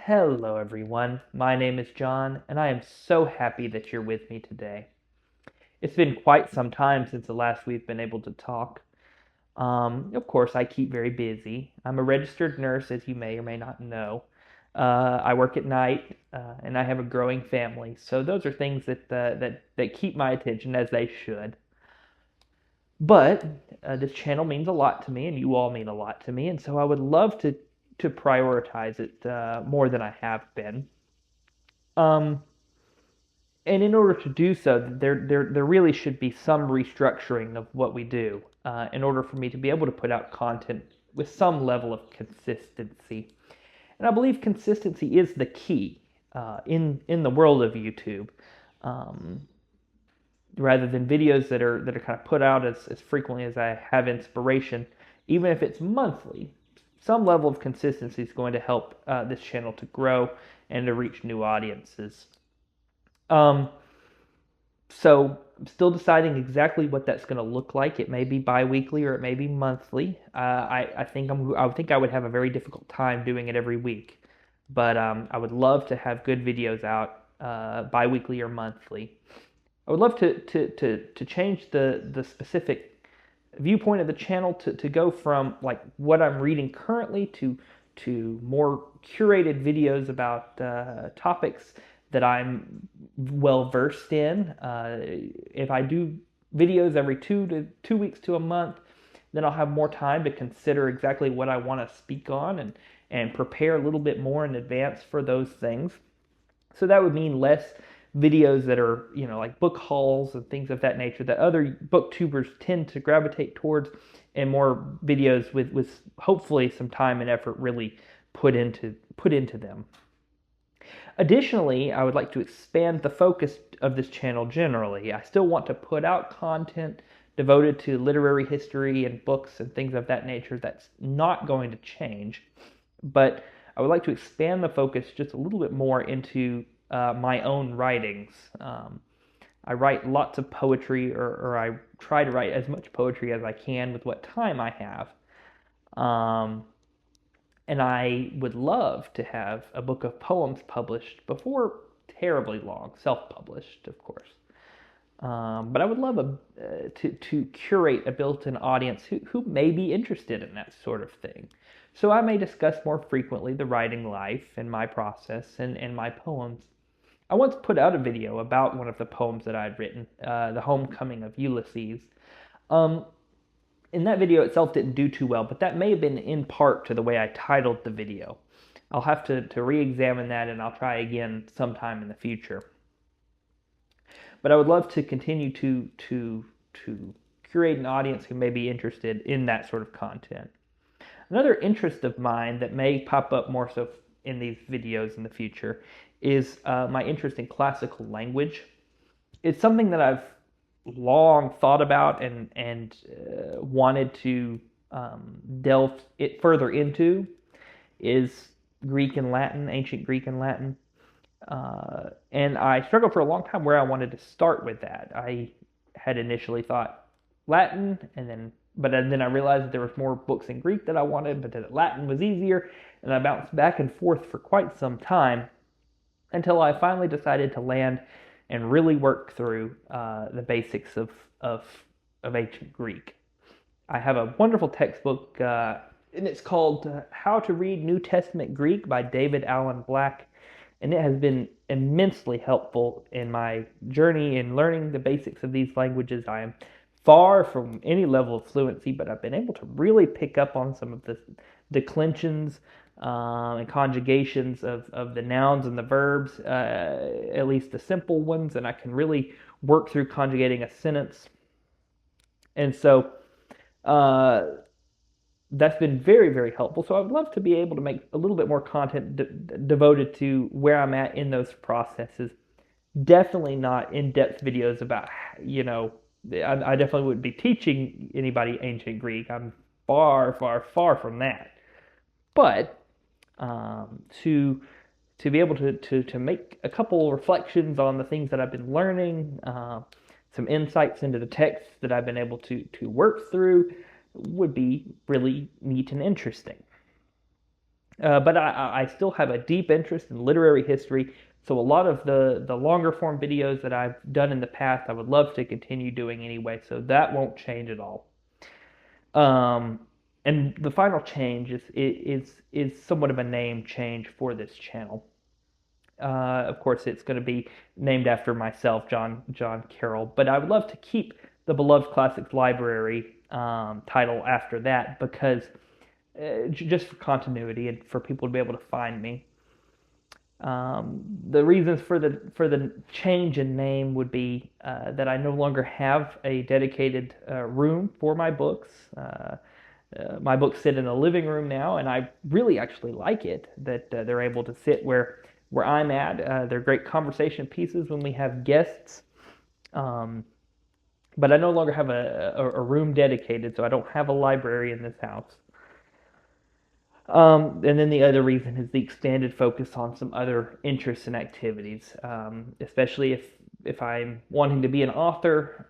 Hello, everyone. My name is John, and I am so happy that you're with me today. It's been quite some time since the last we've been able to talk. Of course, I keep very busy. I'm a registered nurse, as you may or may not know. I work at night, and I have a growing family. So those are things that keep my attention as they should. But this channel means a lot to me, and you all mean a lot to me, and so I would love to prioritize it more than I have been. Um, and in order to do so, there really should be some restructuring of what we do in order for me to be able to put out content with some level of consistency. And I believe consistency is the key in the world of YouTube. Um, Rather than videos that are kind of put out as frequently as I have inspiration, even if it's monthly, some level of consistency is going to help this channel to grow and to reach new audiences. Um, so I'm still deciding exactly what that's going to look like. It may be bi-weekly or it may be monthly. I think I would have a very difficult time doing it every week, but I would love to have good videos out bi-weekly or monthly. I would love to change the specific viewpoint of the channel to go from like what I'm reading currently to more curated videos about topics that I'm well versed in. If I do videos every 2 weeks to a month, then I'll have more time to consider exactly what I want to speak on and prepare a little bit more in advance for those things. So that would mean less videos that are, like book hauls and things of that nature that other booktubers tend to gravitate towards, and more videos with hopefully some time and effort really put into them. Additionally, I would like to expand the focus of this channel generally. I still want to put out content devoted to literary history and books and things of that nature. That's not going to change, but I would like to expand the focus just a little bit more into my own writings. I write lots of poetry, or I try to write as much poetry as I can with what time I have. Um, and I would love to have a book of poems published before terribly long, self-published, of course. But I would love to curate a built-in audience who may be interested in that sort of thing. So I may discuss more frequently the writing life and my process and my poems. I once put out a video about one of the poems that I'd written, The Homecoming of Ulysses. Um, and that video itself didn't do too well, but that may have been in part to the way I titled the video. I'll have to re-examine that, and I'll try again sometime in the future. But I would love to continue to curate an audience who may be interested in that sort of content. Another interest of mine that may pop up more so in these videos in the future is my interest in classical language. It's something that I've long thought about and wanted to delve it further into, is Greek and Latin, ancient Greek and Latin. And I struggled for a long time where I wanted to start with that. I had initially thought Latin, but then I realized that there was more books in Greek that I wanted, but that Latin was easier, and I bounced back and forth for quite some time until I finally decided to land and really work through the basics of ancient Greek. I have a wonderful textbook, and it's called How to Read New Testament Greek by David Allen Black, and it has been immensely helpful in my journey in learning the basics of these languages. I am far from any level of fluency, but I've been able to really pick up on some of the declensions and conjugations of the nouns and the verbs, at least the simple ones, and I can really work through conjugating a sentence. And so that's been very, very helpful. So I would love to be able to make a little bit more content devoted to where I'm at in those processes. Definitely not in-depth videos about, I definitely wouldn't be teaching anybody ancient Greek. I'm far, far, far from that. But to be able to make a couple reflections on the things that I've been learning, some insights into the text that I've been able to work through, would be really neat and interesting. But I still have a deep interest in literary history. So a lot of the longer form videos that I've done in the past, I would love to continue doing anyway. So that won't change at all. Um, and the final change is somewhat of a name change for this channel. Of course, it's going to be named after myself, John Carroll. But I would love to keep the Beloved Classics Library title after that because just for continuity and for people to be able to find me. The reasons for the change in name would be that I no longer have a dedicated room for my books. My books sit in the living room now, and I really actually like it that they're able to sit where I'm at. They're great conversation pieces when we have guests. Um, but I no longer have a room dedicated, so I don't have a library in this house. And then the other reason is the extended focus on some other interests and activities, especially if I'm wanting to be an author,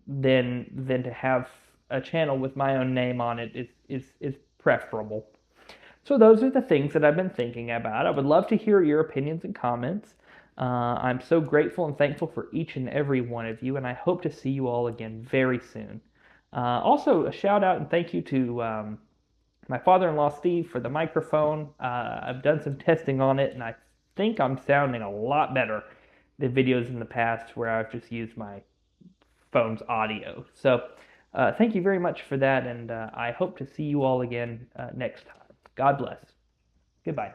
then to have a channel with my own name on it is preferable. So those are the things that I've been thinking about. I would love to hear your opinions and comments. I'm so grateful and thankful for each and every one of you, and I hope to see you all again very soon. Also, a shout out and thank you to my father-in-law Steve for the microphone. I've done some testing on it, and I think I'm sounding a lot better than videos in the past where I've just used my phone's audio. So thank you very much for that, and I hope to see you all again next time. God bless. Goodbye.